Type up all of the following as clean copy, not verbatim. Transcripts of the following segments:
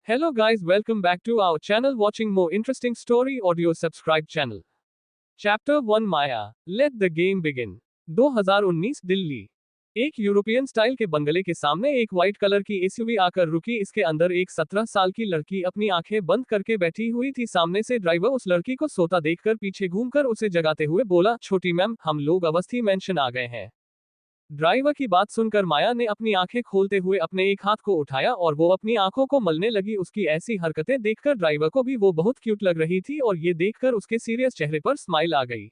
Hello guys, welcome back to our channel. Watching more interesting story audio, subscribe channel. Chapter 1 Maya, Let the game begin. 2019 Delhi. एक European style के बंगले के सामने एक white colour की SUV आकर रुकी। इसके अंदर एक 17 साल की लड़की अपनी आंखें बंद करके बैठी हुई थी। सामने से ड्राइवर उस लड़की को सोता देखकर पीछे घूमकर उसे जगाते हुए बोला, छोटी मैम, हम लोग अवस्थी मेंशन आ गए हैं। ड्राइवर की बात सुनकर माया ने अपनी आंखें खोलते हुए अपने एक हाथ को उठाया और वो अपनी आंखों को मलने लगी। उसकी ऐसी हरकतें देखकर ड्राइवर को भी वो बहुत क्यूट लग रही थी और ये देखकर उसके सीरियस चेहरे पर स्माइल आ गई।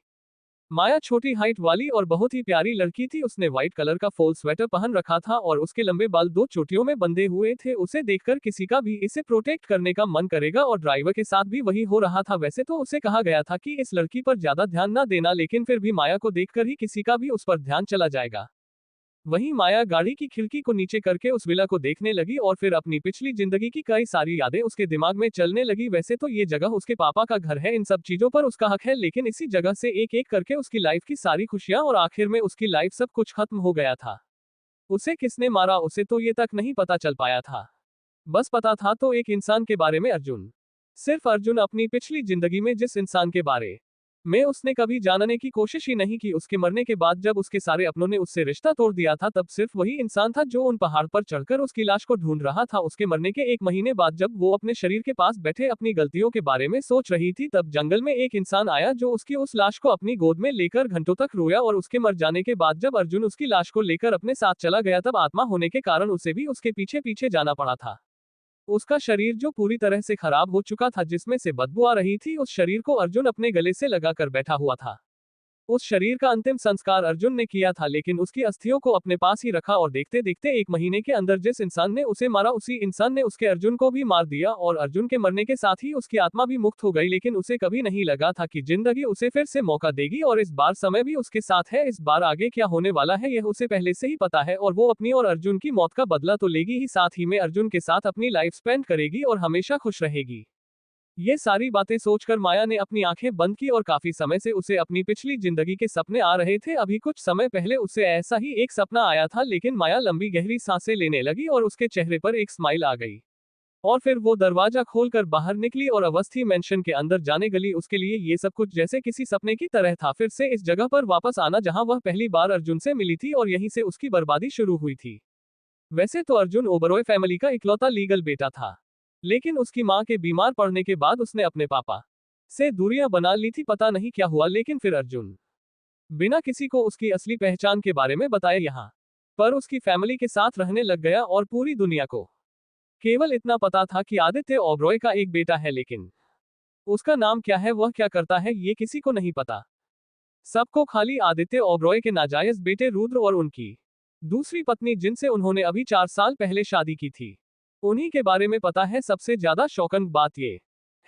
माया छोटी हाइट वाली और बहुत ही प्यारी लड़की थी। उसने व्हाइट कलर का फॉल स्वेटर पहन रखा था और उसके लंबे बाल दो चोटियों में बंधे हुए थे। उसे देखकर किसी का भी इसे प्रोटेक्ट करने का मन करेगा और ड्राइवर के साथ भी वही हो रहा था। वैसे तो उसे कहा गया था कि इस लड़की पर ज्यादा ध्यान न देना, लेकिन फिर भी माया को देखकर ही किसी का भी उस पर ध्यान चला जाएगा। वहीं माया गाड़ी की खिड़की को नीचे करके उस विला को देखने लगी और फिर अपनी पिछली जिंदगी की कई सारी यादें उसके दिमाग में चलने लगी। वैसे तो ये जगह उसके पापा का घर है, इन सब चीजों पर उसका हक है, लेकिन इसी जगह से एक एक करके उसकी लाइफ की सारी खुशियां और आखिर में उसकी लाइफ सब कुछ खत्म हो गया था। उसे किसने मारा उसे तो ये तक नहीं पता चल पाया था। बस पता था तो एक इंसान के बारे में, अर्जुन। सिर्फ अर्जुन। अपनी पिछली जिंदगी में जिस इंसान के बारे में उसने कभी जानने की कोशिश ही नहीं की, उसके मरने के बाद जब उसके सारे अपनों ने उससे रिश्ता तोड़ दिया था, तब सिर्फ वही इंसान था जो उन पहाड़ पर चढ़कर उसकी लाश को ढूंढ रहा था। उसके मरने के एक महीने बाद जब वो अपने शरीर के पास बैठे अपनी गलतियों के बारे में सोच रही थी, तब जंगल में एक इंसान आया जो उसकी उस लाश को अपनी गोद में लेकर घंटों तक रोया। और उसके मर जाने के बाद जब अर्जुन उसकी लाश को लेकर अपने साथ चला गया, तब आत्मा होने के कारण उसे भी उसके पीछे पीछे जाना पड़ा था। उसका शरीर जो पूरी तरह से खराब हो चुका था, जिसमें से बदबू आ रही थी, उस शरीर को अर्जुन अपने गले से लगाकर बैठा हुआ था। उस शरीर का अंतिम संस्कार अर्जुन ने किया था, लेकिन उसकी अस्थियों को अपने पास ही रखा और देखते देखते एक महीने के अंदर जिस इंसान ने उसे मारा, उसी इंसान ने उसके अर्जुन को भी मार दिया और अर्जुन के मरने के साथ ही उसकी आत्मा भी मुक्त हो गई। लेकिन उसे कभी नहीं लगा था कि जिंदगी उसे फिर से मौका देगी और इस बार समय भी उसके साथ है। इस बार आगे क्या होने वाला है यह उसे पहले से ही पता है और वो अपनी और अर्जुन की मौत का बदला तो लेगी ही, साथ ही में अर्जुन के साथ अपनी लाइफ स्पेंड करेगी और हमेशा खुश रहेगी। ये सारी बातें सोचकर माया ने अपनी आंखें बंद की और काफी समय से उसे अपनी पिछली जिंदगी के सपने आ रहे थे। अभी कुछ समय पहले उसे ऐसा ही एक सपना आया था, लेकिन माया लंबी गहरी सांसें लेने लगी और उसके चेहरे पर एक स्माइल आ गई। और फिर वो दरवाजा खोलकर बाहर निकली और अवस्थी मेंशन के अंदर जाने गली। उसके लिए ये सब कुछ जैसे किसी सपने की तरह था, फिर से इस जगह पर वापस आना जहां वह पहली बार अर्जुन से मिली थी और यहीं से उसकी बर्बादी शुरू हुई थी। वैसे तो अर्जुन ओबरॉय फैमिली का इकलौता लीगल बेटा था, लेकिन उसकी मां के बीमार पड़ने के बाद उसने अपने पापा से दूरियां बना ली थी। पता नहीं क्या हुआ, लेकिन फिर अर्जुन बिना किसी को उसकी असली पहचान के बारे में बताए यहाँ पर उसकी फैमिली के साथ रहने लग गया और पूरी दुनिया को केवल इतना पता था कि आदित्य ओबरॉय का एक बेटा है, लेकिन उसका नाम क्या है, वह क्या करता है, ये किसी को नहीं पता। सबको खाली आदित्य ओबरॉय के नाजायज बेटे रुद्र और उनकी दूसरी पत्नी, जिनसे उन्होंने अभी 4 साल पहले शादी की थी, उन्हीं के बारे में पता है। सबसे ज्यादा शॉकिंग बात ये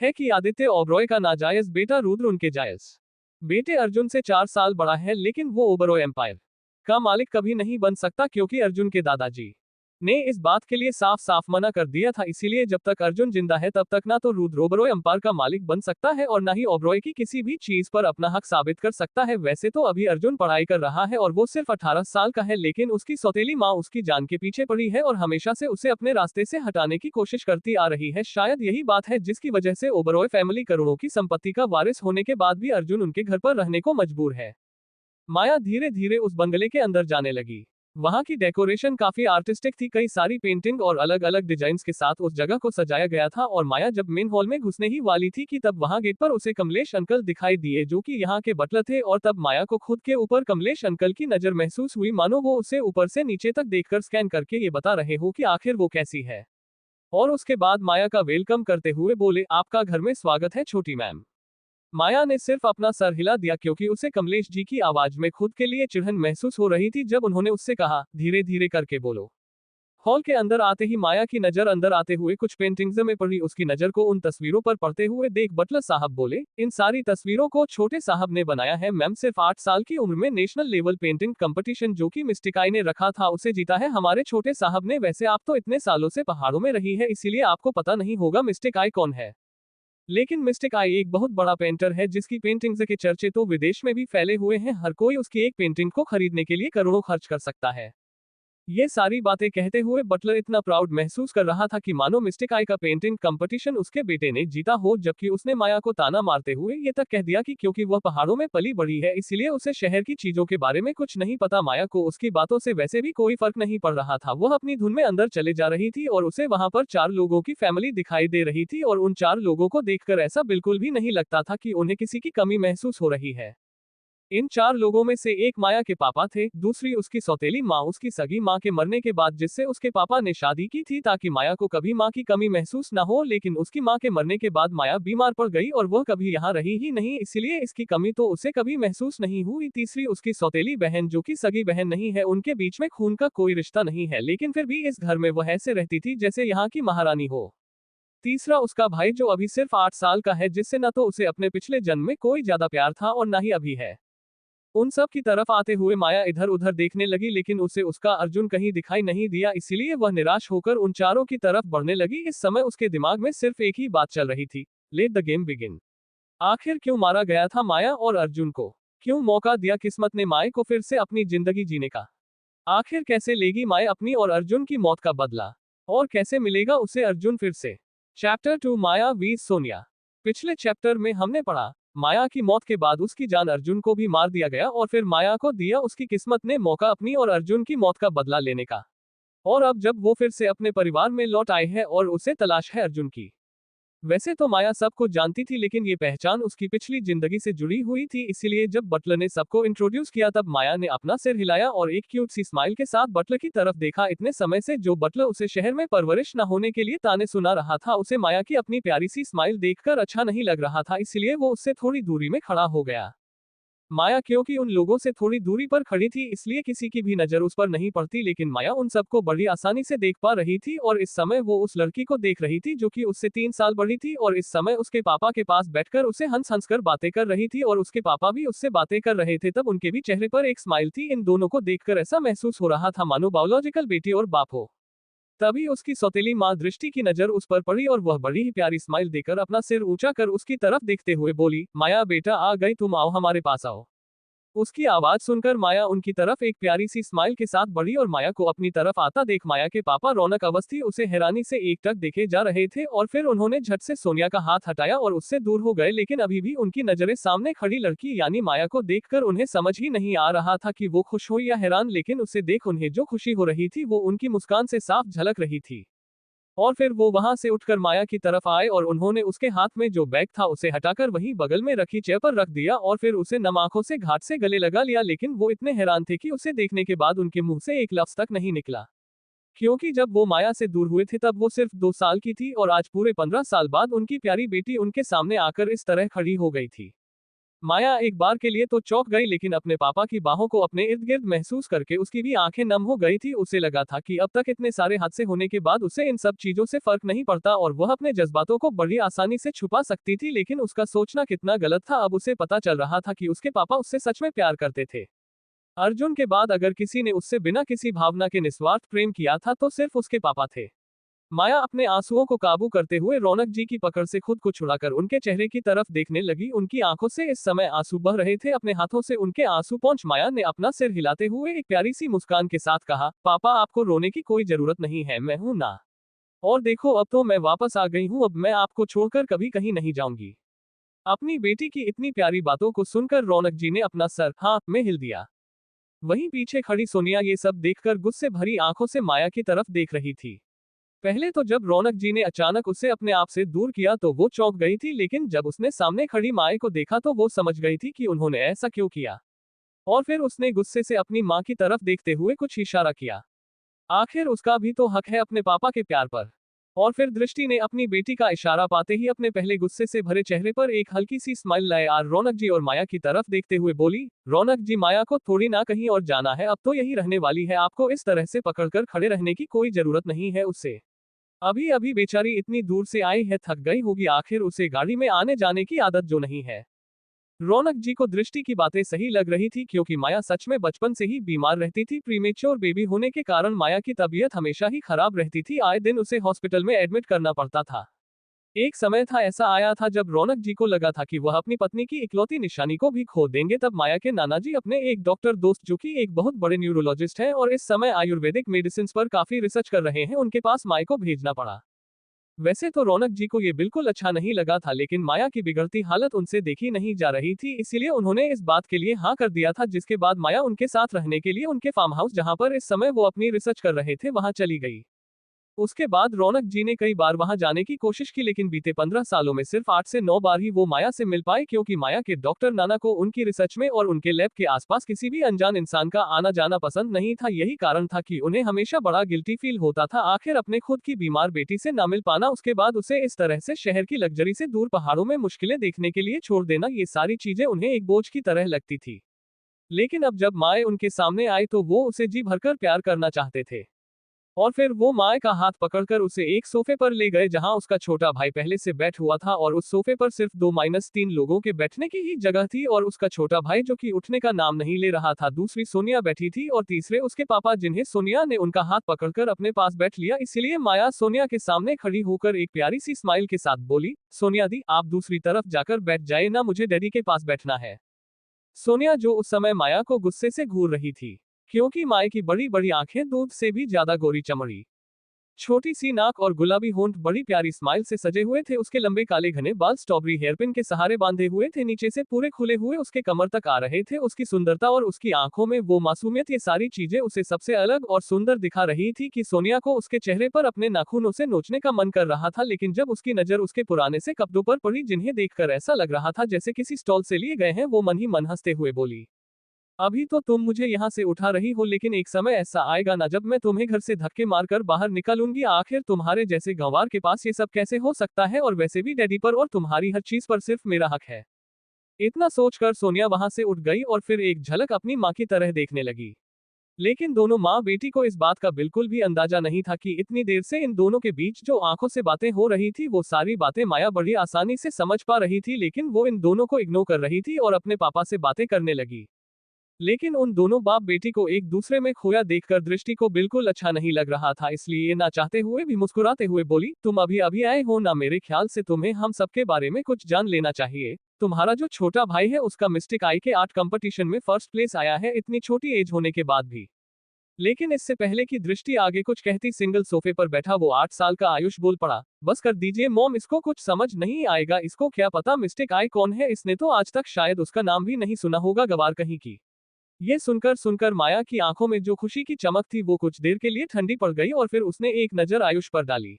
है कि आदित्य ओबरॉय का नाजायज बेटा रुद्र उनके जायज बेटे अर्जुन से 4 साल बड़ा है, लेकिन वो ओबरॉय एम्पायर का मालिक कभी नहीं बन सकता, क्योंकि अर्जुन के दादाजी ने इस बात के लिए साफ साफ मना कर दिया था। इसीलिए जब तक अर्जुन जिंदा है तब तक ना तो रुद्र ओबरॉय एम्पायर का मालिक बन सकता है और ना ही ओबरॉय की किसी भी चीज पर अपना हक साबित कर सकता है। वैसे तो अभी अर्जुन पढ़ाई कर रहा है और वो सिर्फ 18 साल का है, लेकिन उसकी सौतेली माँ उसकी जान के पीछे पड़ी है और हमेशा से उसे अपने रास्ते से हटाने की कोशिश करती आ रही है। शायद यही बात है जिसकी वजह से ओबरॉय फैमिली करोड़ों की संपत्ति का वारिस होने के बाद भी अर्जुन उनके घर पर रहने को मजबूर है। माया धीरे धीरे उस बंगले के अंदर जाने लगी। वहां की डेकोरेशन काफी आर्टिस्टिक थी, कई सारी पेंटिंग और अलग अलग डिजाइन्स के साथ उस जगह को सजाया गया था। और माया जब मेन हॉल में घुसने ही वाली थी कि तब वहां गेट पर उसे कमलेश अंकल दिखाई दिए, जो कि यहाँ के बटलर थे। और तब माया को खुद के ऊपर कमलेश अंकल की नजर महसूस हुई, मानो वो उसे ऊपर से नीचे तक देखकर स्कैन करके ये बता रहे हो कि आखिर वो कैसी है। और उसके बाद माया का वेलकम करते हुए बोले, आपका घर में स्वागत है छोटी मैम। माया ने सिर्फ अपना सर हिला दिया, क्योंकि उसे कमलेश जी की आवाज में खुद के लिए चिढ़न महसूस हो रही थी जब उन्होंने उससे कहा, धीरे धीरे करके बोलो। हॉल के अंदर आते ही माया की नजर अंदर आते हुए कुछ पेंटिंग्स में पड़ी। उसकी नजर को उन तस्वीरों पर पड़ते हुए देख बटलर साहब बोले, इन सारी तस्वीरों को छोटे साहब ने बनाया है मैम। सिर्फ 8 साल की उम्र में नेशनल लेवल पेंटिंग कंपटीशन जो कि मिस्टिक आई ने रखा था, उसे जीता है हमारे छोटे साहब ने। वैसे आप तो इतने सालों से पहाड़ों में रही है, इसीलिए आपको पता नहीं होगा मिस्टिक आई कौन है, लेकिन मिस्टिक आई एक बहुत बड़ा पेंटर है जिसकी पेंटिंग्स के चर्चे तो विदेश में भी फैले हुए हैं। हर कोई उसकी एक पेंटिंग को खरीदने के लिए करोड़ों खर्च कर सकता है। ये सारी बातें कहते हुए बटलर इतना प्राउड महसूस कर रहा था कि मानो मिस्टिक आई का पेंटिंग कंपटीशन उसके बेटे ने जीता हो, जबकि उसने माया को ताना मारते हुए ये तक कह दिया कि क्योंकि वह पहाड़ों में पली बड़ी है इसलिए उसे शहर की चीजों के बारे में कुछ नहीं पता। माया को उसकी बातों से वैसे भी कोई फर्क नहीं पड़ रहा था। वह अपनी धुन में अंदर चले जा रही थी और उसे वहां पर 4 लोगों की फैमिली दिखाई दे रही थी और उन 4 लोगों को देखकर ऐसा बिल्कुल भी नहीं लगता था कि उन्हें किसी की कमी महसूस हो रही है। इन 4 लोगों में से एक माया के पापा थे, दूसरी उसकी सौतेली माँ उसकी सगी माँ के मरने के बाद जिससे उसके पापा ने शादी की थी ताकि माया को कभी माँ की कमी महसूस न हो, लेकिन उसकी माँ के मरने के बाद माया बीमार पड़ गई और वह कभी यहाँ रही ही नहीं, इसलिए इसकी कमी तो उसे कभी महसूस नहीं हुई। तीसरी उसकी सौतेली बहन जो कि सगी बहन नहीं है, उनके बीच में खून का कोई रिश्ता नहीं है, लेकिन फिर भी इस घर में वह ऐसे रहती थी जैसे यहाँ की महारानी हो। तीसरा उसका भाई जो अभी सिर्फ 8 साल का है, जिससे न तो उसे अपने पिछले जन्म में कोई ज्यादा प्यार था और न ही अभी है। उन सब की तरफ आते हुए माया इधर उधर देखने लगी, लेकिन उसे उसका अर्जुन कहीं दिखाई नहीं दिया, इसीलिए वह निराश होकर उन चारों की तरफ बढ़ने लगी। इस समय उसके दिमाग में सिर्फ एक ही बात चल रही थी, लेट द गेम बिगिन। आखिर क्यों मारा गया था माया और अर्जुन को? क्यों मौका दिया किस्मत ने माया को फिर से अपनी जिंदगी जीने का? आखिर कैसे लेगी माया अपनी और अर्जुन की मौत का बदला? और कैसे मिलेगा उसे अर्जुन फिर से? चैप्टर 2 माया वीज सोनिया। पिछले चैप्टर में हमने पढ़ा, माया की मौत के बाद उसकी जान अर्जुन को भी मार दिया गया और फिर माया को दिया उसकी किस्मत ने मौका अपनी और अर्जुन की मौत का बदला लेने का। और अब जब वो फिर से अपने परिवार में लौट आए हैं और उसे तलाश है अर्जुन की। वैसे तो माया सब कुछ जानती थी, लेकिन ये पहचान उसकी पिछली जिंदगी से जुड़ी हुई थी, इसीलिए जब बटलर ने सबको इंट्रोड्यूस किया तब माया ने अपना सिर हिलाया और एक क्यूट सी स्माइल के साथ बटलर की तरफ देखा। इतने समय से जो बटलर उसे शहर में परवरिश न होने के लिए ताने सुना रहा था, उसे माया की अपनी प्यारी सी स्माइल देखकर अच्छा नहीं लग रहा था, इसलिए वो उससे थोड़ी दूरी में खड़ा हो गया। माया क्योंकि उन लोगों से थोड़ी दूरी पर खड़ी थी इसलिए किसी की भी नजर उस पर नहीं पड़ती, लेकिन माया उन सबको बड़ी आसानी से देख पा रही थी और इस समय वो उस लड़की को देख रही थी जो कि उससे 3 साल बड़ी थी और इस समय उसके पापा के पास बैठकर उसे हंस हंस कर बातें कर रही थी और उसके पापा भी उससे बातें कर रहे थे। तब उनके भी चेहरे पर एक स्माइल थी। इन दोनों को देखकर ऐसा महसूस हो रहा था मानो बायोलॉजिकल बेटी और बाप हो। तभी उसकी सौतेली माँ दृष्टि की नजर उस पर पड़ी और वह बड़ी ही प्यारी स्माइल देकर अपना सिर ऊंचा कर उसकी तरफ देखते हुए बोली, माया बेटा आ गई, तुम आओ हमारे पास आओ। उसकी आवाज सुनकर माया उनकी तरफ एक प्यारी सी स्माइल के साथ बढ़ी और माया को अपनी तरफ आता देख माया के पापा रौनक अवस्थी उसे हैरानी से एकटक देखे जा रहे थे और फिर उन्होंने झट से सोनिया का हाथ हटाया और उससे दूर हो गए, लेकिन अभी भी उनकी नजरें सामने खड़ी लड़की यानी माया को देखकर उन्हें समझ ही नहीं आ रहा था कि वो खुश हो या हैरान, लेकिन उसे देख उन्हें जो खुशी हो रही थी वो उनकी मुस्कान से साफ झलक रही थी। और फिर वो वहां से उठकर माया की तरफ आए और उन्होंने उसके हाथ में जो बैग था उसे हटाकर वहीं बगल में रखी चेयर पर रख दिया और फिर उसे नम आंखों से घाट से गले लगा लिया, लेकिन वो इतने हैरान थे कि उसे देखने के बाद उनके मुंह से एक लफ्ज तक नहीं निकला, क्योंकि जब वो माया से दूर हुए थे तब वो सिर्फ 2 साल की थी और आज पूरे 15 साल बाद उनकी प्यारी बेटी उनके सामने आकर इस तरह खड़ी हो गई थी। माया एक बार के लिए तो चौंक गई, लेकिन अपने पापा की बाहों को अपने इर्द गिर्द महसूस करके उसकी भी आंखें नम हो गई थी। उसे लगा था कि अब तक इतने सारे हादसे होने के बाद उसे इन सब चीजों से फर्क नहीं पड़ता और वह अपने जज्बातों को बड़ी आसानी से छुपा सकती थी, लेकिन उसका सोचना कितना गलत था। अब उसे पता चल रहा था कि उसके पापा उससे सच में प्यार करते थे। अर्जुन के बाद अगर किसी ने उससे बिना किसी भावना के निस्वार्थ प्रेम किया था तो सिर्फ उसके पापा थे। माया अपने आंसुओं को काबू करते हुए रौनक जी की पकड़ से खुद को छुड़ाकर उनके चेहरे की तरफ देखने लगी। उनकी आंखों से इस समय आंसू बह रहे थे। अपने हाथों से उनके आंसू पोंछ माया ने अपना सिर हिलाते हुए एक प्यारी सी मुस्कान के साथ कहा, पापा आपको रोने की कोई जरूरत नहीं है, मैं हूं ना। और देखो अब तो मैं वापस आ गई हूं, अब मैं आपको छोड़कर कभी कहीं नहीं जाऊंगी। अपनी बेटी की इतनी प्यारी बातों को सुनकर रौनक जी ने अपना सर हाँ में हिल दिया। वहीं पीछे खड़ी सोनिया ये सब देखकर गुस्से भरी आंखों से माया की तरफ देख रही थी। पहले तो जब रौनक जी ने अचानक उसे अपने आप से दूर किया तो वो चौंक गई थी, लेकिन जब उसने सामने खड़ी माया को देखा तो वो समझ गई थी कि उन्होंने ऐसा क्यों किया। और फिर उसने गुस्से से अपनी मां की तरफ देखते हुए कुछ इशारा किया। आखिर उसका भी तो हक है अपने पापा के प्यार पर। और फिर दृष्टि ने अपनी बेटी का इशारा पाते ही अपने पहले गुस्से से भरे चेहरे पर एक हल्की सी स्माइल लाए और रौनक जी और माया की तरफ देखते हुए बोली, रौनक जी माया को थोड़ी ना कहीं और जाना है, अब तो यही रहने वाली है, आपको इस तरह से पकड़कर खड़े रहने की कोई जरूरत नहीं है उससे। अभी अभी बेचारी इतनी दूर से आई है, थक गई होगी, आखिर उसे गाड़ी में आने जाने की आदत जो नहीं है। रौनक जी को दृष्टि की बातें सही लग रही थी, क्योंकि माया सच में बचपन से ही बीमार रहती थी। प्रीमेच्योर बेबी होने के कारण माया की तबीयत हमेशा ही खराब रहती थी, आए दिन उसे हॉस्पिटल में एडमिट करना पड़ता था। एक समय था ऐसा आया था जब रौनक जी को लगा था कि वह अपनी पत्नी की इकलौती निशानी को भी खो देंगे। तब माया के नाना जी अपने एक डॉक्टर दोस्त जो कि एक बहुत बड़े न्यूरोलॉजिस्ट हैं और इस समय आयुर्वेदिक मेडिसिन पर काफी रिसर्च कर रहे हैं, उनके पास माया को भेजना पड़ा। वैसे तो रौनक जी को ये बिल्कुल अच्छा नहीं लगा था, लेकिन माया की बिगड़ती हालत उनसे देखी नहीं जा रही थी, इसीलिए उन्होंने इस बात के लिए हाँ कर दिया था, जिसके बाद माया उनके साथ रहने के लिए उनके फार्म हाउस जहां पर इस समय वो अपनी रिसर्च कर रहे थे वहां चली गई। उसके बाद रौनक जी ने कई बार वहां जाने की कोशिश की, लेकिन बीते 15 सालों में सिर्फ 8 से 9 बार ही वो माया से मिल पाए, क्योंकि माया के डॉक्टर नाना को उनकी रिसर्च में और उनके लैब के आसपास किसी भी अनजान इंसान का आना जाना पसंद नहीं था। यही कारण था कि उन्हें हमेशा बड़ा गिल्टी फील होता था आखिर अपने खुद की बीमार बेटी से ना मिल पाना, उसके बाद उसे इस तरह से शहर की लग्जरी से दूर पहाड़ों में मुश्किलें देखने के लिए छोड़ देना, ये सारी चीजें उन्हें एक बोझ की तरह लगती थी। लेकिन अब जब माए उनके सामने आए तो वो उसे जी भरकर प्यार करना चाहते थे, और फिर वो माए का हाथ पकड़कर उसे एक सोफे पर ले गए जहां उसका छोटा भाई पहले से बैठ हुआ था, और उस सोफे पर सिर्फ 2-3 लोगों के बैठने की ही जगह थी, और उसका छोटा भाई जो कि उठने का नाम नहीं ले रहा था। दूसरी सोनिया बैठी थी और तीसरे उसके पापा, जिन्हें सोनिया ने उनका हाथ पकड़कर अपने पास बैठ लिया। इसीलिए माया सोनिया के सामने खड़ी होकर एक प्यारी सी स्माइल के साथ बोली, सोनिया दी, आप दूसरी तरफ जाकर बैठ जाए ना, मुझे डैडी के पास बैठना है। सोनिया जो उस समय माया को गुस्से से घूर रही थी, क्योंकि माया की बड़ी बड़ी आंखें दूध से भी ज्यादा गोरी चमड़ी, छोटी सी नाक और गुलाबी होंठ बड़ी प्यारी स्माइल से सजे हुए थे। उसके लंबे काले घने बाल स्ट्रॉबेरी हेयरपिन के सहारे बांधे हुए थे, नीचे से पूरे खुले हुए उसके कमर तक आ रहे थे। उसकी सुंदरता और उसकी आंखों में वो मासूमियत, ये सारी चीजें उसे सबसे अलग और सुंदर दिखा रही थी कि सोनिया को उसके चेहरे पर अपने नाखूनों से नोचने का मन कर रहा था। लेकिन जब उसकी नजर उसके पुराने से कपड़ों पर पड़ी, जिन्हें देखकर ऐसा लग रहा था जैसे किसी स्टॉल से लिए गए हैं, वो मन ही मन हंसते हुए बोली, अभी तो तुम मुझे यहाँ से उठा रही हो, लेकिन एक समय ऐसा आएगा ना जब मैं तुम्हें घर से धक्के मारकर बाहर निकालूंगी। आखिर तुम्हारे जैसे गंवार के पास ये सब कैसे हो सकता है, और वैसे भी डैडी पर और तुम्हारी हर चीज पर सिर्फ मेरा हक है। इतना सोचकर सोनिया वहां से उठ गई और फिर एक झलक अपनी माँ की तरह देखने लगी। लेकिन दोनों माँ बेटी को इस बात का बिल्कुल भी अंदाजा नहीं था कि इतनी देर से इन दोनों के बीच जो आंखों से बातें हो रही थी, वो सारी बातें माया बड़ी आसानी से समझ पा रही थी, लेकिन वो इन दोनों को इग्नोर कर रही थी और अपने पापा से बातें करने लगी। लेकिन उन दोनों बाप बेटी को एक दूसरे में खोया देखकर दृष्टि को बिल्कुल अच्छा नहीं लग रहा था, इसलिए ना चाहते हुए भी मुस्कुराते हुए बोली, तुम अभी अभी आए हो ना, मेरे ख्याल से तुम्हें हम सबके बारे में कुछ जान लेना चाहिए। तुम्हारा जो छोटा भाई है उसका मिस्टिक आई के आर्ट कंपटीशन में फर्स्ट प्लेस आया है, इतनी छोटी एज होने के बाद भी। लेकिन इससे पहले कि दृष्टि आगे कुछ कहती, सिंगल सोफे पर बैठा वो 8 साल का आयुष बोल पड़ा, बस कर दीजिए मॉम, इसको कुछ समझ नहीं आएगा, इसको क्या पता मिस्टिक आई कौन है, इसने तो आज तक शायद उसका नाम भी नहीं सुना होगा, गवार कहीं की। ये सुनकर माया की आंखों में जो खुशी की चमक थी वो कुछ देर के लिए ठंडी पड़ गई, और फिर उसने एक नजर आयुष पर डाली।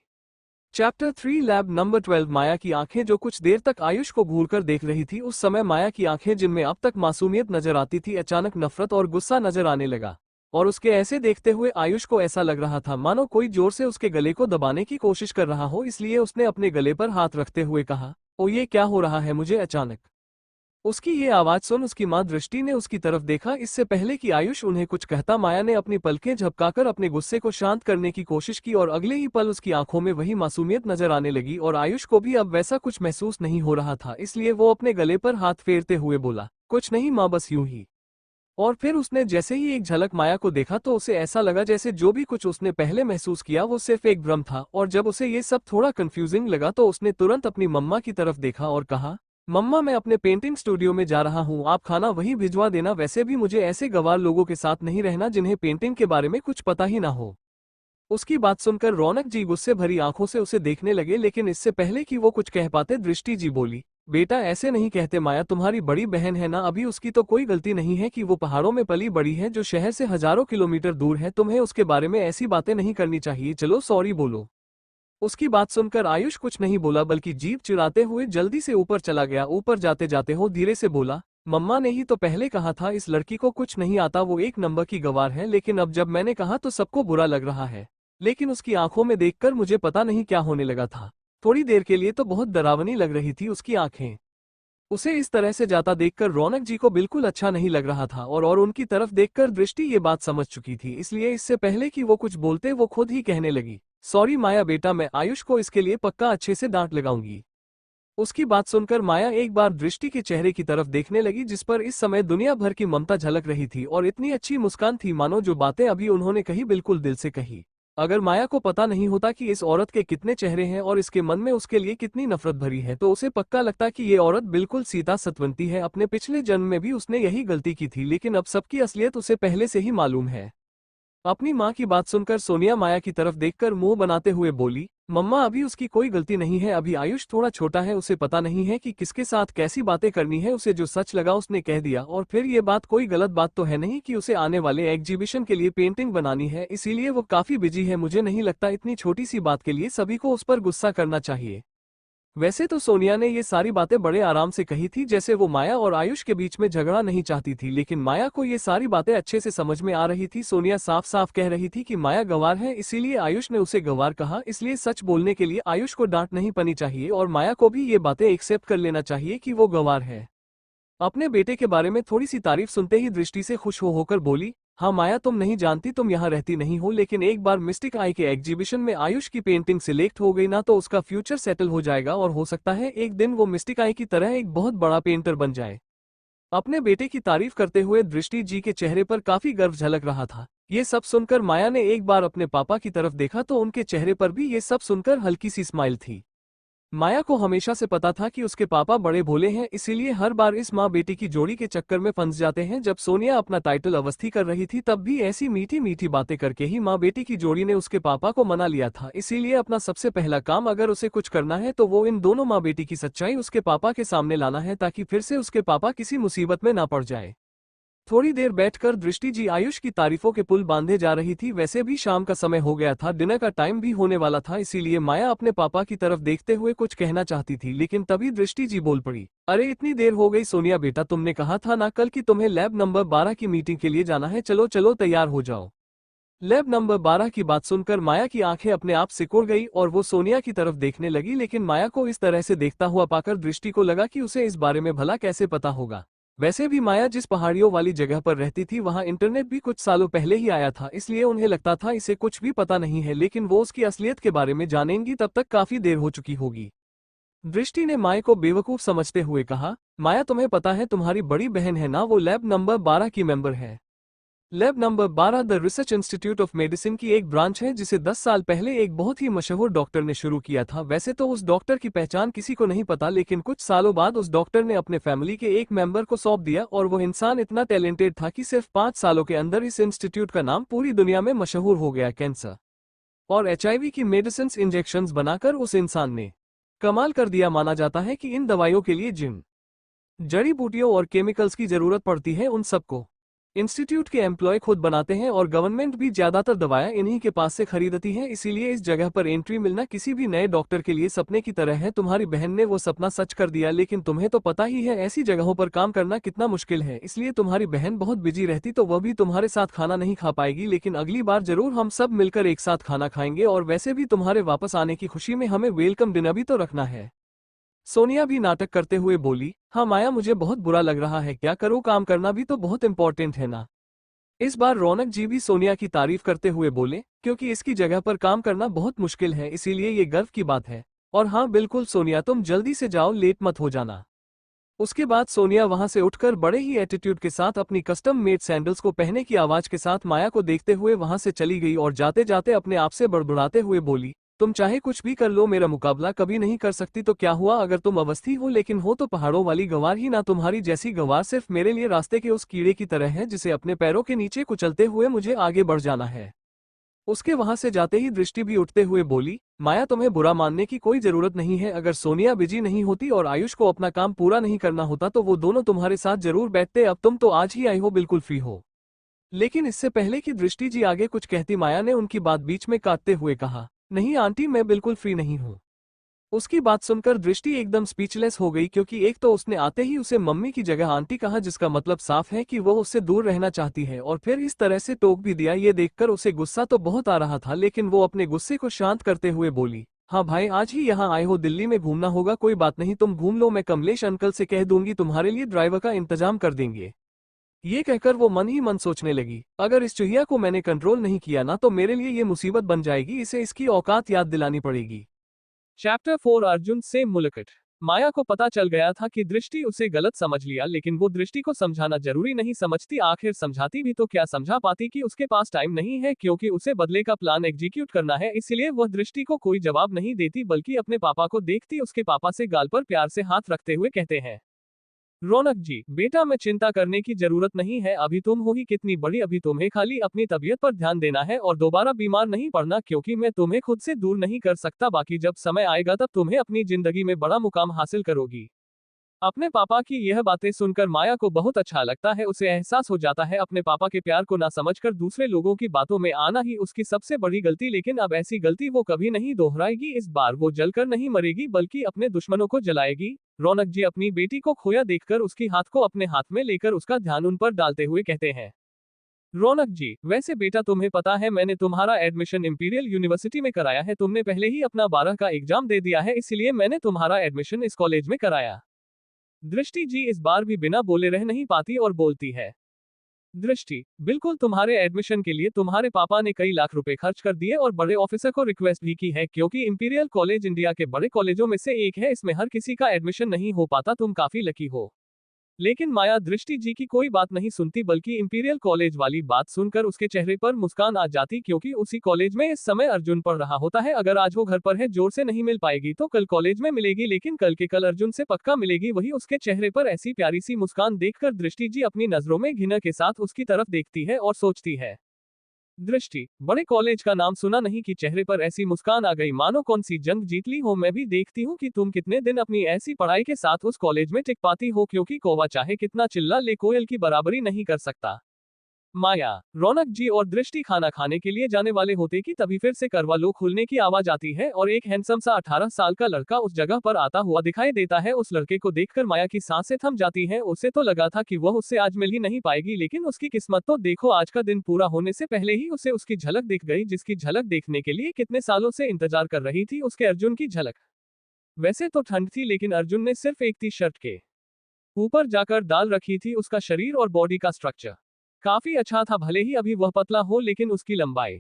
Chapter 3 lab number 12। माया की आंखें जो कुछ देर तक आयुष को घूरकर देख रही थी, उस समय माया की आंखें जिनमें अब तक मासूमियत नजर आती थी, अचानक नफरत और गुस्सा नजर आने लगा। और उसके ऐसे देखते हुए आयुष को ऐसा लग रहा था मानो कोई जोर से उसके गले को दबाने की कोशिश कर रहा हो, इसलिए उसने अपने गले पर हाथ रखते हुए कहा, ओ ये क्या हो रहा है मुझे अचानक। उसकी ये आवाज सुन उसकी मां दृष्टि ने उसकी तरफ देखा। इससे पहले कि आयुष उन्हें कुछ कहता, माया ने अपनी पलकें झपकाकर अपने गुस्से को शांत करने की कोशिश की, और अगले ही पल उसकी आंखों में वही मासूमियत नजर आने लगी, और आयुष को भी अब वैसा कुछ महसूस नहीं हो रहा था, इसलिए वो अपने गले पर हाथ फेरते हुए बोला, कुछ नहीं माँ, बस यूं ही। और फिर उसने जैसे ही एक झलक माया को देखा तो उसे ऐसा लगा जैसे जो भी कुछ उसने पहले महसूस किया वो सिर्फ एक भ्रम था, और जब उसे ये सब थोड़ा कंफ्यूजिंग लगा तो उसने तुरंत अपनी मम्मा की तरफ देखा और कहा, मम्मा मैं अपने पेंटिंग स्टूडियो में जा रहा हूँ, आप खाना वहीं भिजवा देना, वैसे भी मुझे ऐसे गवार लोगों के साथ नहीं रहना जिन्हें पेंटिंग के बारे में कुछ पता ही ना हो। उसकी बात सुनकर रौनक जी गुस्से भरी आंखों से उसे देखने लगे, लेकिन इससे पहले कि वो कुछ कह पाते दृष्टि जी बोली, बेटा ऐसे नहीं कहते, माया तुम्हारी बड़ी बहन है ना, अभी उसकी तो कोई गलती नहीं है कि वो पहाड़ों में पली बड़ी है जो शहर से हजारों किलोमीटर दूर है, तुम्हें उसके बारे में ऐसी बातें नहीं करनी चाहिए, चलो सॉरी बोलो। उसकी बात सुनकर आयुष कुछ नहीं बोला, बल्कि जीभ चिढ़ाते हुए जल्दी से ऊपर चला गया। ऊपर जाते जाते हो धीरे से बोला, मम्मा ने ही तो पहले कहा था इस लड़की को कुछ नहीं आता, वो एक नंबर की गवार है, लेकिन अब जब मैंने कहा तो सबको बुरा लग रहा है। लेकिन उसकी आंखों में देखकर मुझे पता नहीं क्या होने लगा था, थोड़ी देर के लिए तो बहुत डरावनी लग रही थी उसकी आंखें। उसे इस तरह से जाता देखकर रौनक जी को बिल्कुल अच्छा नहीं लग रहा था, और उनकी तरफ देखकर दृष्टि ये बात समझ चुकी थी, इसलिए इससे पहले कि वो कुछ बोलते वो खुद ही कहने लगी, सॉरी माया बेटा, मैं आयुष को इसके लिए पक्का अच्छे से डांट लगाऊंगी। उसकी बात सुनकर माया एक बार दृष्टि के चेहरे की तरफ देखने लगी, जिस पर इस समय दुनिया भर की ममता झलक रही थी, और इतनी अच्छी मुस्कान थी मानो जो बातें अभी उन्होंने कही बिल्कुल दिल से कही। अगर माया को पता नहीं होता कि इस औरत के कितने चेहरे हैं और इसके मन में उसके लिए कितनी नफरत भरी है, तो उसे पक्का लगता कि ये औरत बिल्कुल सीता सतवंती है। अपने पिछले जन्म में भी उसने यही गलती की थी, लेकिन अब सबकी असलियत उसे पहले से ही मालूम है। अपनी माँ की बात सुनकर सोनिया माया की तरफ देखकर मुंह बनाते हुए बोली, मम्मा अभी उसकी कोई गलती नहीं है, अभी आयुष थोड़ा छोटा है, उसे पता नहीं है कि किसके साथ कैसी बातें करनी है। उसे जो सच लगा उसने कह दिया, और फिर ये बात कोई गलत बात तो है नहीं कि उसे आने वाले एग्जीबिशन के लिए पेंटिंग बनानी है, इसीलिए वो काफी बिजी है। मुझे नहीं लगता इतनी छोटी सी बात के लिए सभी को उस पर गुस्सा करना चाहिए। वैसे तो सोनिया ने ये सारी बातें बड़े आराम से कही थी, जैसे वो माया और आयुष के बीच में झगड़ा नहीं चाहती थी, लेकिन माया को ये सारी बातें अच्छे से समझ में आ रही थी। सोनिया साफ साफ कह रही थी कि माया गंवार है, इसीलिए आयुष ने उसे गंवार कहा, इसलिए सच बोलने के लिए आयुष को डांट नहीं पनी चाहिए और माया को भी ये बातें एक्सेप्ट कर लेना चाहिए कि वो गंवार है। अपने बेटे के बारे में थोड़ी सी तारीफ सुनते ही दृष्टि से खुश होकर बोली, हाँ माया, तुम नहीं जानती, तुम यहाँ रहती नहीं हो, लेकिन एक बार मिस्टिक आई के एग्जीबिशन में आयुष की पेंटिंग सिलेक्ट हो गई ना, तो उसका फ्यूचर सेटल हो जाएगा और हो सकता है एक दिन वो मिस्टिक आई की तरह एक बहुत बड़ा पेंटर बन जाए। अपने बेटे की तारीफ करते हुए दृष्टि जी के चेहरे पर काफी गर्व झलक रहा था। ये सब सुनकर माया ने एक बार अपने पापा की तरफ देखा तो उनके चेहरे पर भी ये सब सुनकर हल्की सी स्माइल थी। माया को हमेशा से पता था कि उसके पापा बड़े भोले हैं, इसीलिए हर बार इस माँ बेटी की जोड़ी के चक्कर में फंस जाते हैं। जब सोनिया अपना टाइटल अवस्थी कर रही थी तब भी ऐसी मीठी मीठी बातें करके ही माँ बेटी की जोड़ी ने उसके पापा को मना लिया था। इसीलिए अपना सबसे पहला काम अगर उसे कुछ करना है तो वो इन दोनों माँ बेटी की सच्चाई उसके पापा के सामने लाना है, ताकि फिर से उसके पापा किसी मुसीबत में ना पड़ जाए। थोड़ी देर बैठकर दृष्टि जी आयुष की तारीफों के पुल बांधे जा रही थी। वैसे भी शाम का समय हो गया था, डिनर का टाइम भी होने वाला था, इसीलिए माया अपने पापा की तरफ देखते हुए कुछ कहना चाहती थी, लेकिन तभी दृष्टि जी बोल पड़ी, अरे इतनी देर हो गई सोनिया बेटा, तुमने कहा था ना कल कि तुम्हें लैब नंबर 12 की मीटिंग के लिए जाना है, चलो चलो तैयार हो जाओ। लैब नंबर 12 की बात सुनकर माया की आंखें अपने आप सिकुड़ गई और वो सोनिया की तरफ देखने लगी, लेकिन माया को इस तरह से देखता हुआ पाकर दृष्टि को लगा कि उसे इस बारे में भला कैसे पता होगा। वैसे भी माया जिस पहाड़ियों वाली जगह पर रहती थी वहां इंटरनेट भी कुछ सालों पहले ही आया था, इसलिए उन्हें लगता था इसे कुछ भी पता नहीं है, लेकिन वो उसकी असलियत के बारे में जानेंगी तब तक काफी देर हो चुकी होगी। दृष्टि ने माया को बेवकूफ समझते हुए कहा, माया तुम्हें पता है तुम्हारी बड़ी बहन है ना, वो लैब नंबर 12 की मेंबर है। Lab number 12 the research institute of medicine की एक ब्रांच है, जिसे 10 साल पहले एक बहुत ही मशहूर डॉक्टर ने शुरू किया था। वैसे तो उस डॉक्टर की पहचान किसी को नहीं पता, लेकिन कुछ सालों बाद उस डॉक्टर ने अपने फैमिली के एक मेंबर को सौंप दिया और वो इंसान इतना टैलेंटेड था कि सिर्फ 5 सालों के अंदर इस इंस्टीट्यूट का नाम पूरी दुनिया में मशहूर हो गया। कैंसर और HIV की मेडिसिन इंजेक्शन बनाकर उस इंसान ने कमाल कर दिया। माना जाता है कि इन दवाइयों के लिए जिन जड़ी बूटियों और केमिकल्स की जरूरत पड़ती है उन सबको इंस्टीट्यूट के एम्प्लॉय खुद बनाते हैं और गवर्नमेंट भी ज्यादातर दवाएं इन्हीं के पास से खरीदती है, इसीलिए इस जगह पर एंट्री मिलना किसी भी नए डॉक्टर के लिए सपने की तरह है। तुम्हारी बहन ने वो सपना सच कर दिया, लेकिन तुम्हें तो पता ही है ऐसी जगहों पर काम करना कितना मुश्किल है, इसलिए तुम्हारी बहन बहुत बिजी रहती तो वह भी तुम्हारे साथ खाना नहीं खा पाएगी, लेकिन अगली बार जरूर हम सब मिलकर एक साथ खाना खाएंगे, और वैसे भी तुम्हारे वापस आने की खुशी में हमें वेलकम डिनर भी तो रखना है। सोनिया भी नाटक करते हुए बोली, हाँ माया, मुझे बहुत बुरा लग रहा है, क्या करूँ, काम करना भी तो बहुत इंपॉर्टेंट है ना। इस बार रौनक जी भी सोनिया की तारीफ करते हुए बोले, क्योंकि इसकी जगह पर काम करना बहुत मुश्किल है, इसीलिए ये गर्व की बात है। और हाँ बिल्कुल सोनिया, तुम जल्दी से जाओ, लेट मत हो जाना। उसके बाद सोनिया वहां से उठकर बड़े ही एटीट्यूड के साथ अपनी कस्टम मेड सैंडल्स को पहने की आवाज के साथ माया को देखते हुए वहां से चली गई और जाते जाते अपने आप से बड़बड़ाते हुए बोली, तुम चाहे कुछ भी कर लो, मेरा मुकाबला कभी नहीं कर सकती तो क्या हुआ अगर तुम अवस्थी हो, लेकिन हो तो पहाड़ों वाली गंवार ही ना। तुम्हारी जैसी गंवार सिर्फ मेरे लिए रास्ते के उस कीड़े की तरह है जिसे अपने पैरों के नीचे कुचलते हुए मुझे आगे बढ़ जाना है। उसके वहां से जाते ही दृष्टि भी उठते हुए बोली, माया तुम्हें बुरा मानने की कोई जरूरत नहीं है, अगर सोनिया बिजी नहीं होती और आयुष को अपना काम पूरा नहीं करना होता तो वो दोनों तुम्हारे साथ जरूर बैठते, अब तुम तो आज ही आई हो, बिल्कुल फ्री हो। लेकिन इससे पहले कि दृष्टि जी आगे कुछ कहती, माया ने उनकी बात बीच में काटते हुए कहा, नहीं आंटी, मैं बिल्कुल फ्री नहीं हूँ। उसकी बात सुनकर दृष्टि एकदम स्पीचलेस हो गई, क्योंकि एक तो उसने आते ही उसे मम्मी की जगह आंटी कहा, जिसका मतलब साफ है कि वो उससे दूर रहना चाहती है, और फिर इस तरह से टोक भी दिया। ये देखकर उसे गुस्सा तो बहुत आ रहा था, लेकिन वो अपने गुस्से को शांत करते हुए बोली, हाँ भाई, आज ही यहाँ आए हो, दिल्ली में घूमना होगा, कोई बात नहीं, तुम घूम लो, मैं कमलेश अंकल से कह दूंगी, तुम्हारे लिए ड्राइवर का इंतजाम कर देंगे। ये कहकर वो मन ही मन सोचने लगी, अगर इस चुहिया को मैंने कंट्रोल नहीं किया ना तो मेरे लिए ये मुसीबत बन जाएगी, इसे इसकी औकात याद दिलानी पड़ेगी। चैप्टर 4 अर्जुन से मुलाकात। माया को पता चल गया था कि दृष्टि उसे गलत समझ लिया, लेकिन वो दृष्टि को समझाना जरूरी नहीं समझती। आखिर समझाती भी तो क्या समझा पाती कि उसके पास टाइम नहीं है, क्योंकि उसे बदले का प्लान एग्जीक्यूट करना है। इसलिए वह दृष्टि को कोई जवाब नहीं देती, बल्कि अपने पापा को देखती उसके पापा से गाल पर प्यार से हाथ रखते हुए कहते हैं, रौनक जी बेटा, मैं चिंता करने की जरूरत नहीं है, अभी तुम हो ही कितनी बड़ी, अभी तुम्हें खाली अपनी तबीयत पर ध्यान देना है और दोबारा बीमार नहीं पड़ना, क्योंकि मैं तुम्हें खुद से दूर नहीं कर सकता। बाकी जब समय आएगा तब तुम्हें अपनी जिंदगी में बड़ा मुकाम हासिल करोगी। अपने पापा की यह बातें सुनकर माया को बहुत अच्छा लगता है। उसे एहसास हो जाता है अपने पापा के प्यार को ना समझकर दूसरे लोगों की बातों में आना ही उसकी सबसे बड़ी गलती, लेकिन अब ऐसी गलती वो कभी नहीं दोहराएगी। इस बार वो जलकर नहीं मरेगी, बल्कि अपने दुश्मनों को जलाएगी। रौनक जी अपनी बेटी को खोया देखकर उसकी हाथ को अपने हाथ में लेकर उसका ध्यान उन पर डालते हुए कहते हैं, रौनक जी वैसे बेटा तुम्हें पता है मैंने तुम्हारा एडमिशन इंपीरियल यूनिवर्सिटी में कराया है। तुमने पहले ही अपना 12 का एग्जाम दे दिया है, इसलिए मैंने तुम्हारा एडमिशन इस कॉलेज में कराया। दृष्टि जी इस बार भी बिना बोले रह नहीं पाती और बोलती है, दृष्टि बिल्कुल, तुम्हारे एडमिशन के लिए तुम्हारे पापा ने कई लाख रुपए खर्च कर दिए और बड़े ऑफिसर को रिक्वेस्ट भी की है, क्योंकि इंपीरियल कॉलेज इंडिया के बड़े कॉलेजों में से एक है। इसमें हर किसी का एडमिशन नहीं हो पाता, तुम काफी लकी हो। लेकिन माया दृष्टि जी की कोई बात नहीं सुनती, बल्कि इंपीरियल कॉलेज वाली बात सुनकर उसके चेहरे पर मुस्कान आ जाती, क्योंकि उसी कॉलेज में इस समय अर्जुन पढ़ रहा होता है। अगर आज वो घर पर है, जोर से नहीं मिल पाएगी तो कल कॉलेज में मिलेगी, लेकिन कल के कल अर्जुन से पक्का मिलेगी। वही उसके चेहरे पर ऐसी प्यारी सी मुस्कान देखकर दृष्टि जी अपनी नजरों में घृणा के साथ उसकी तरफ देखती है और सोचती है, दृष्टि बड़े कॉलेज का नाम सुना नहीं कि चेहरे पर ऐसी मुस्कान आ गई, मानो कौन सी जंग जीत ली हो। मैं भी देखती हूँ कि तुम कितने दिन अपनी ऐसी पढ़ाई के साथ उस कॉलेज में टिक पाती हो, क्योंकि कौवा चाहे कितना चिल्ला ले, कोयल की बराबरी नहीं कर सकता। माया, रौनक जी और दृष्टि खाना खाने के लिए जाने वाले होते कि तभी फिर से करवालो खुलने की आवाज आती है और एक हैंडसम सा 18 साल का लड़का उस जगह पर आता हुआ दिखाई देता है। उस लड़के को देखकर माया की सांसें थम जाती हैं। उसे तो लगा था कि वह उससे आज मिल ही नहीं पाएगी, लेकिन उसकी किस्मत तो देखो, आज का दिन पूरा होने से पहले ही उसे उसकी झलक दिख गई, जिसकी झलक देखने के लिए कितने सालों से इंतजार कर रही थी, उसके अर्जुन की झलक। वैसे तो ठंड थी, लेकिन अर्जुन ने सिर्फ एक टी शर्ट के ऊपर जाकर डाल रखी थी। उसका शरीर और बॉडी का स्ट्रक्चर काफी अच्छा था, भले ही अभी वह पतला हो, लेकिन उसकी लंबाई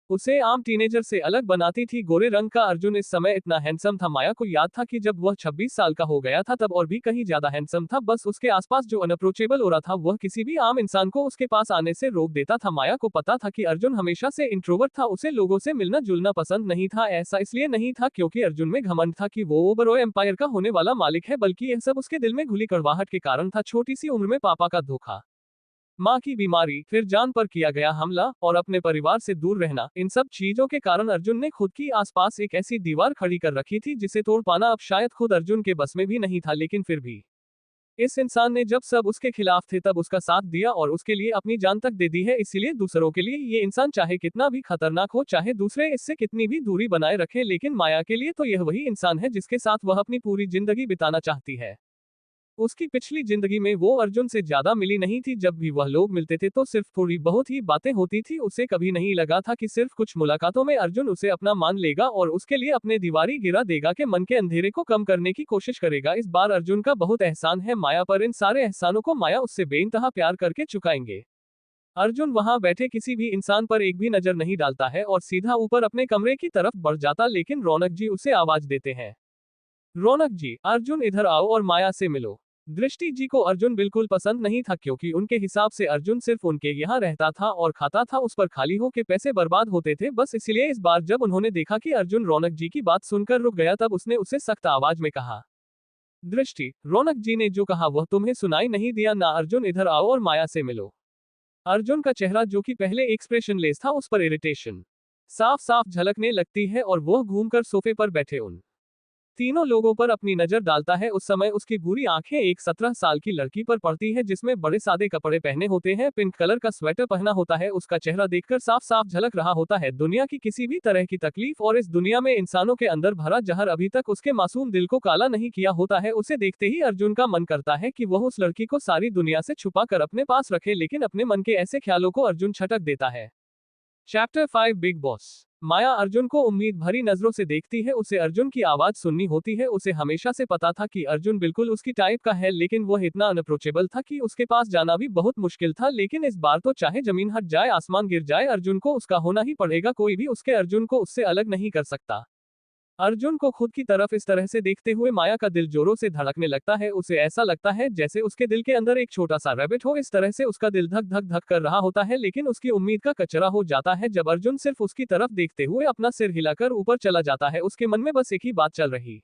उसे आम टीनेजर से अलग बनाती थी। गोरे रंग का अर्जुन इस समय इतना हैंडसम था, माया को याद था कि जब वह 26 साल का हो गया था तब और भी कहीं ज्यादा हैंडसम था। बस उसके आसपास जो अनअप्रोचेबल हो रहा था वह किसी भी आम इंसान को उसके पास आने से रोक देता था। माया को पता था कि अर्जुन हमेशा से इंट्रोवर्ट था, उसे लोगों से मिलना जुलना पसंद नहीं था। ऐसा इसलिए नहीं था क्योंकि अर्जुन में घमंड था कि वो ओबरॉय एम्पायर का होने वाला मालिक है, बल्कि यह सब उसके दिल में घुली कड़वाहट के कारण था। छोटी सी उम्र में पापा का धोखा, माँ की बीमारी, फिर जान पर किया गया हमला और अपने परिवार से दूर रहना, इन सब चीजों के कारण अर्जुन ने खुद की आसपास एक ऐसी दीवार खड़ी कर रखी थी जिसे तोड़ पाना अब शायद खुद अर्जुन के बस में भी नहीं था। लेकिन फिर भी इस इंसान ने जब सब उसके खिलाफ थे तब उसका साथ दिया और उसके लिए अपनी जान तक दे दी है। इसीलिए दूसरों के लिए ये इंसान चाहे कितना भी खतरनाक हो, चाहे दूसरे इससे कितनी भी दूरी बनाए रखे, लेकिन माया के लिए तो यह वही इंसान है जिसके साथ वह अपनी पूरी जिंदगी बिताना चाहती है। उसकी पिछली जिंदगी में वो अर्जुन से ज्यादा मिली नहीं थी। जब भी वह लोग मिलते थे तो सिर्फ थोड़ी बहुत ही बातें होती थी। उसे कभी नहीं लगा था कि सिर्फ कुछ मुलाकातों में अर्जुन उसे अपना मान लेगा और उसके लिए अपने दीवारी गिरा देगा, के मन के अंधेरे को कम करने की कोशिश करेगा। इस बार अर्जुन का बहुत एहसान है माया पर, इन सारे एहसानों को माया उससे बेइंतहा प्यार करके चुकाएंगे। अर्जुन वहां बैठे किसी भी इंसान पर एक भी नजर नहीं डालता है और सीधा ऊपर अपने कमरे की तरफ बढ़ जाता, लेकिन रौनक जी उसे आवाज देते हैं, रौनक जी अर्जुन इधर आओ और माया से मिलो। दृष्टि जी को अर्जुन बिल्कुल पसंद नहीं था, क्योंकि उनके हिसाब से अर्जुन सिर्फ उनके यहाँ रहता था और खाता था, उस पर खाली हो के पैसे बर्बाद होते थे। बस इसलिए इस बार जब उन्होंने देखा कि अर्जुन रौनक जी की बात सुनकर रुक गया तब उसने उसे सख्त आवाज में कहा, दृष्टि रौनक जी ने जो कहा वह तुम्हें सुनाई नहीं दिया ना, अर्जुन इधर आओ और माया से मिलो। अर्जुन का चेहरा जो कि पहले एक्सप्रेशनलेस था उस पर इरिटेशन साफ साफ झलकने लगती है और वह घूमकर सोफे पर बैठे उन तीनों लोगों पर अपनी नजर डालता है। उस समय उसकी बुरी आंखें एक 17 साल की लड़की पर पड़ती है जिसमें बड़े सादे कपड़े पहने होते हैं, पिंक कलर का स्वेटर पहना होता है। उसका चेहरा देखकर साफ साफ झलक रहा होता है दुनिया की किसी भी तरह की तकलीफ और इस दुनिया में इंसानों के अंदर भरा जहर अभी तक उसके मासूम दिल को काला नहीं किया होता है। उसे देखते ही अर्जुन का मन करता है कि वह उस लड़की को सारी दुनिया से छुपा कर अपने पास रखे, लेकिन अपने मन के ऐसे ख्यालों को अर्जुन छटक देता है। Chapter 5 Bigg Boss. Maya Arjun को उम्मीद भरी नजरों से देखती है। उसे अर्जुन की आवाज सुननी होती है। उसे हमेशा से पता था कि अर्जुन बिल्कुल उसकी टाइप का है, लेकिन वह इतना अनअप्रोचेबल था कि उसके पास जाना भी बहुत मुश्किल था। लेकिन इस बार तो चाहे जमीन हट जाए आसमान गिर जाए, अर्जुन को उसका होना ही पड़ेगा। कोई भी उसके अर्जुन को उससे अलग नहीं कर सकता। अर्जुन को खुद की तरफ इस तरह से देखते हुए माया का दिल जोरों से धड़कने लगता है। उसे ऐसा लगता है जैसे उसके दिल के अंदर एक छोटा सा रैबिट हो। इस तरह से उसका दिल धक धक धक कर रहा होता है, लेकिन उसकी उम्मीद का कचरा हो जाता है जब अर्जुन सिर्फ उसकी तरफ देखते हुए अपना सिर हिलाकर ऊपर चला जाता है। उसके मन में बस एक ही बात चल रही।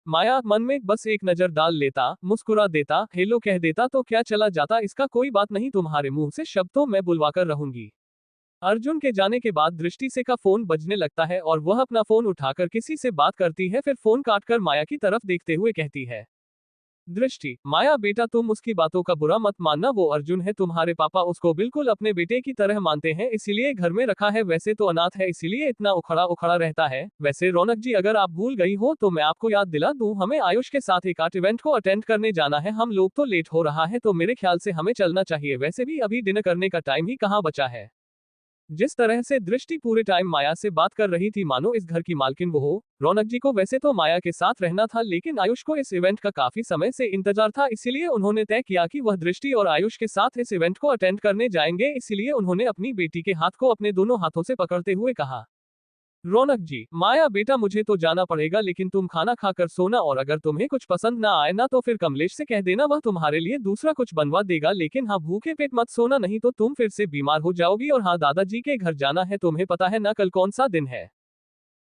माया मन में बस एक नजर डाल लेता, मुस्कुरा देता, हेलो कह देता तो क्या चला जाता, इसका कोई बात नहीं, तुम्हारे मुंह से शब्द तो मैं बुलवाकर रहूंगी। अर्जुन के जाने के बाद दृष्टि से का फोन बजने लगता है और वह अपना फोन उठाकर किसी से बात करती है, फिर फोन काटकर माया की तरफ देखते हुए कहती है। दृष्टि, माया बेटा तुम उसकी बातों का बुरा मत मानना, वो अर्जुन है, तुम्हारे पापा उसको बिल्कुल अपने बेटे की तरह मानते हैं, इसीलिए घर में रखा है, वैसे तो अनाथ है इसीलिए इतना उखड़ा उखड़ा रहता है। वैसे रौनक जी, अगर आप भूल गई हो तो मैं आपको याद दिला दूं, हमें आयुष के साथ एक आर्ट इवेंट को अटेंड करने जाना है, हम लोग तो लेट हो रहा है तो मेरे ख्याल से हमें चलना चाहिए, वैसे भी अभी डिनर करने का टाइम ही कहाँ बचा है। जिस तरह से दृष्टि पूरे टाइम माया से बात कर रही थी मानो इस घर की मालकिन वो हो। रौनक जी को वैसे तो माया के साथ रहना था, लेकिन आयुष को इस इवेंट का काफी समय से इंतजार था, इसीलिए उन्होंने तय किया कि वह दृष्टि और आयुष के साथ इस इवेंट को अटेंड करने जाएंगे। इसीलिए उन्होंने अपनी बेटी के हाथ को अपने दोनों हाथों से पकड़ते हुए कहा। रौनक जी, माया बेटा मुझे तो जाना पड़ेगा, लेकिन तुम खाना खाकर सोना, और अगर तुम्हें कुछ पसंद ना आए ना तो फिर कमलेश से कह देना, वह तुम्हारे लिए दूसरा कुछ बनवा देगा, लेकिन हाँ भूखे पेट मत सोना, नहीं तो तुम फिर से बीमार हो जाओगी। और हाँ दादाजी के घर जाना है, तुम्हें पता है ना कल कौन सा दिन है।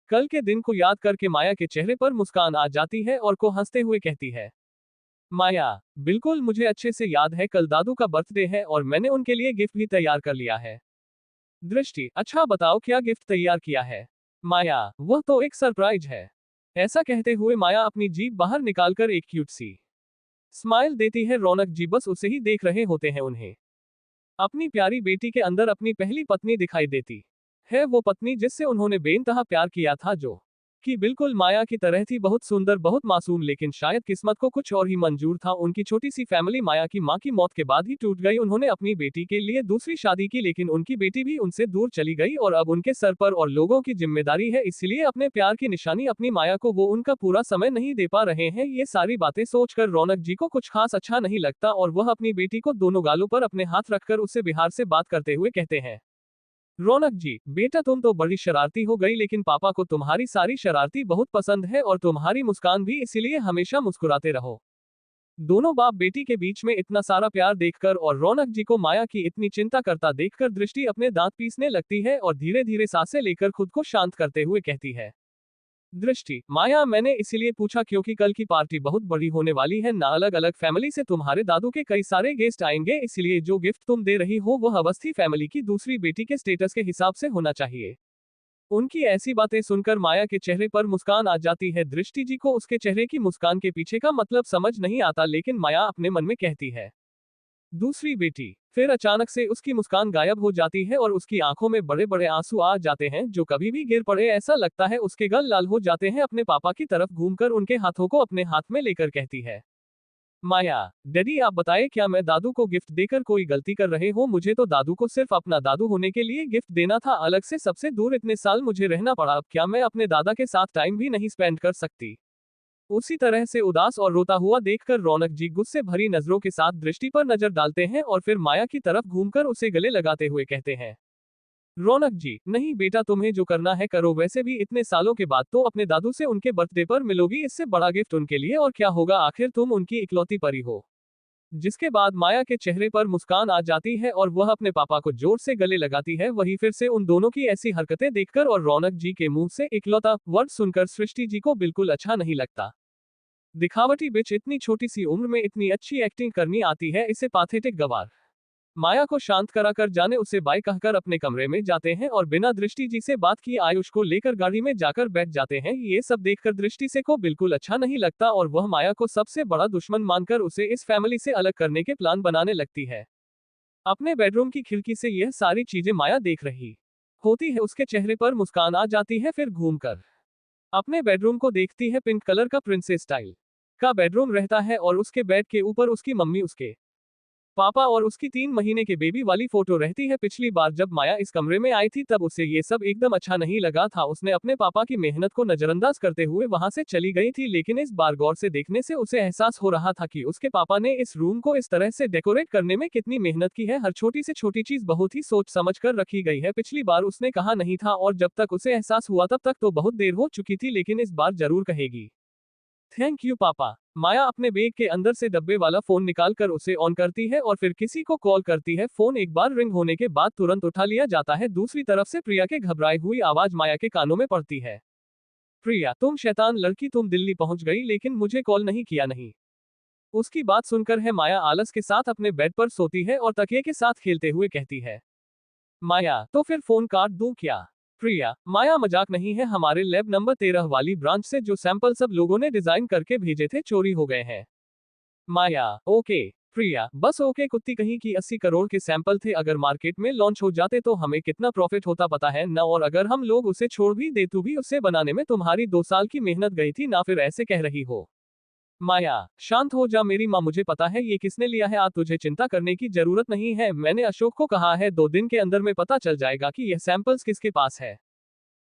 कल के दिन को याद करके माया के चेहरे पर मुस्कान आ जाती है और को हंसते हुए कहती है। माया, बिल्कुल मुझे अच्छे से याद है, कल दादू का बर्थडे है और मैंने उनके लिए गिफ्ट भी तैयार कर लिया है। दृष्टि, अच्छा बताओ क्या गिफ्ट तैयार किया है। माया, वह तो एक सरप्राइज है। ऐसा कहते हुए माया अपनी जीभ बाहर निकालकर एक क्यूट सी स्माइल देती है। रौनक जी बस उसे ही देख रहे होते हैं। उन्हें अपनी प्यारी बेटी के अंदर अपनी पहली पत्नी दिखाई देती है, वो पत्नी जिससे उन्होंने बेइंतहा प्यार किया था, जो कि बिल्कुल माया की तरह थी, बहुत सुंदर, बहुत मासूम, लेकिन शायद किस्मत को कुछ और ही मंजूर था। उनकी छोटी सी फैमिली माया की मां की मौत के बाद ही टूट गई। उन्होंने अपनी बेटी के लिए दूसरी शादी की, लेकिन उनकी बेटी भी उनसे दूर चली गई और अब उनके सर पर और लोगों की जिम्मेदारी है, इसलिए अपने प्यार की निशानी अपनी माया को वो उनका पूरा समय नहीं दे पा रहे हैं। ये सारी बातें सोचकर रौनक जी को कुछ खास अच्छा नहीं लगता और वह अपनी बेटी को दोनों गालों पर अपने हाथ रखकर उससे बिहार से बात करते हुए कहते हैं। रौनक जी, बेटा तुम तो बड़ी शरारती हो गई, लेकिन पापा को तुम्हारी सारी शरारती बहुत पसंद है और तुम्हारी मुस्कान भी, इसीलिए हमेशा मुस्कुराते रहो। दोनों बाप बेटी के बीच में इतना सारा प्यार देखकर और रौनक जी को माया की इतनी चिंता करता देखकर दृष्टि अपने दांत पीसने लगती है और धीरे धीरे सांसें लेकर खुद को शांत करते हुए कहती है। दृष्टि, माया मैंने इसीलिए पूछा क्योंकि कल की पार्टी बहुत बड़ी होने वाली है ना, अलग अलग फैमिली से तुम्हारे दादू के कई सारे गेस्ट आएंगे, इसलिए जो गिफ्ट तुम दे रही हो वह अवस्थी फैमिली की दूसरी बेटी के स्टेटस के हिसाब से होना चाहिए। उनकी ऐसी बातें सुनकर माया के चेहरे पर मुस्कान आ जाती है। दृष्टि जी को उसके चेहरे की मुस्कान के पीछे का मतलब समझ नहीं आता, लेकिन माया अपने मन में कहती है दूसरी बेटी। फिर अचानक से उसकी मुस्कान गायब हो जाती है और उसकी आंखों में बड़े बड़े आंसू आ जाते हैं, जो कभी भी गिर पड़े ऐसा लगता है। उसके गल लाल हो जाते हैं। अपने पापा की तरफ घूमकर उनके हाथों को अपने हाथ में लेकर कहती है। माया, डैडी आप बताए क्या मैं दादू को गिफ्ट देकर कोई गलती कर रहे हो, मुझे तो दादू को सिर्फ अपना दादू होने के लिए गिफ्ट देना था, अलग से सबसे दूर इतने साल मुझे रहना पड़ा, अब क्या मैं अपने दादा के साथ टाइम भी नहीं स्पेंड कर सकती। उसी तरह से उदास और रोता हुआ देखकर रौनक जी गुस्से भरी नजरों के साथ दृष्टि पर नजर डालते हैं और फिर माया की तरफ घूमकर उसे गले लगाते हुए कहते हैं। रौनक जी, नहीं बेटा तुम्हें जो करना है करो, वैसे भी इतने सालों के बाद तो अपने दादू से उनके बर्थडे पर मिलोगी, इससे बड़ा गिफ्ट उनके लिए और क्या होगा, आखिर तुम उनकी इकलौती परी हो। जिसके बाद माया के चेहरे पर मुस्कान आ जाती है और वह अपने पापा को जोर से गले लगाती है। वहीं फिर से उन दोनों की ऐसी हरकतें देखकर और रौनक जी के मुंह से इकलौता वर्ड सुनकर सृष्टि जी को बिल्कुल अच्छा नहीं लगता। दिखावटी बिच इतनी छोटी सी उम्र में इतनी अच्छी एक्टिंग करनी आती है, इसे पाथेटिक गवार। माया को शांत कराकर जाने उसे बाय कहकर अपने कमरे में जाते हैं और बिना दृष्टि जी से बात किए आयुष को लेकर गाड़ी में जाकर बैठ जाते हैं। ये सब देखकर दृष्टि से को बिल्कुल अच्छा नहीं लगता और वह माया को सबसे बड़ा दुश्मन मानकर उसे इस फैमिली से अलग करने के प्लान बनाने लगती है। अपने बेडरूम की खिड़की से यह सारी चीजें माया देख रही होती है। उसके चेहरे पर मुस्कान आ जाती है, फिर घूमकर अपने बेडरूम को देखती है। पिंक कलर का प्रिंसेस स्टाइल का बेडरूम रहता है और उसके बेड के ऊपर उसकी मम्मी उसके पापा और उसकी 3 महीने के बेबी वाली फोटो रहती है। पिछली बार जब माया इस कमरे में आई थी तब उसे ये सब एकदम अच्छा नहीं लगा था। उसने अपने पापा की मेहनत को नजरअंदाज करते हुए वहां से चली गई थी, लेकिन इस बार गौर से देखने से उसे एहसास हो रहा था कि उसके पापा ने इस रूम को इस तरह से डेकोरेट करने में कितनी मेहनत की है। हर छोटी से छोटी चीज बहुत ही सोच समझ कर रखी गई है। पिछली बार उसने कहा नहीं था और जब तक उसे एहसास हुआ तब तक तो बहुत देर हो चुकी थी, लेकिन इस बार जरूर कहेगी। थैंक यू पापा। माया अपने बैग के अंदर से डब्बे वाला फोन निकालकर उसे ऑन करती है और फिर किसी को कॉल करती है। फोन एक बार रिंग होने के बाद तुरंत उठा लिया जाता है। दूसरी तरफ से प्रिया के घबराई हुई आवाज माया के कानों में पड़ती है। प्रिया, तुम शैतान लड़की, तुम दिल्ली पहुंच गई लेकिन मुझे कॉल नहीं किया नहीं। उसकी बात सुनकर है माया आलस के साथ अपने बेड पर सोती है और तकिए के साथ खेलते हुए कहती है, माया तो फिर फोन काट दूं क्या? प्रिया, माया मजाक नहीं है, हमारे लैब नंबर 13 वाली ब्रांच से जो सैंपल सब लोगों ने डिजाइन करके भेजे थे चोरी हो गए हैं। माया, ओके। प्रिया, बस ओके कुत्ती कहीं की, 80 करोड़ के सैंपल थे, अगर मार्केट में लॉन्च हो जाते तो हमें कितना प्रॉफिट होता पता है ना, और अगर हम लोग उसे छोड़ भी दे तो भी उसे बनाने में तुम्हारी 2 साल की मेहनत गई थी ना, फिर ऐसे कह रही हो। माया, शांत हो जा मेरी माँ, मुझे पता है ये किसने लिया है, आज तुझे चिंता करने की जरूरत नहीं है। मैंने अशोक को कहा है 2 दिन के अंदर में पता चल जाएगा कि यह सैंपल्स किसके पास है।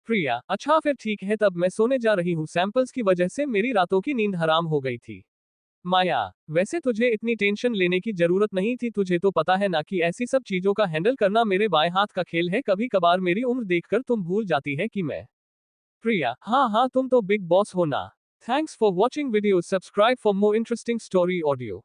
प्रिया, अच्छा फिर ठीक है, तब मैं सोने जा रही हूँ, सैंपल्स की वजह से मेरी रातों की नींद हराम हो गई थी। माया, वैसे तुझे इतनी टेंशन लेने की जरूरत नहीं थी, तुझे तो पता है ना कि ऐसी सब चीजों का हैंडल करना मेरे बाएं हाथ का खेल है, कभी कभार मेरी उम्र देखकर तुम भूल जाती है कि मैं। प्रिया, हाँ हाँ, तुम तो बिग बॉस हो ना। Thanks for watching video, subscribe for more interesting story audio.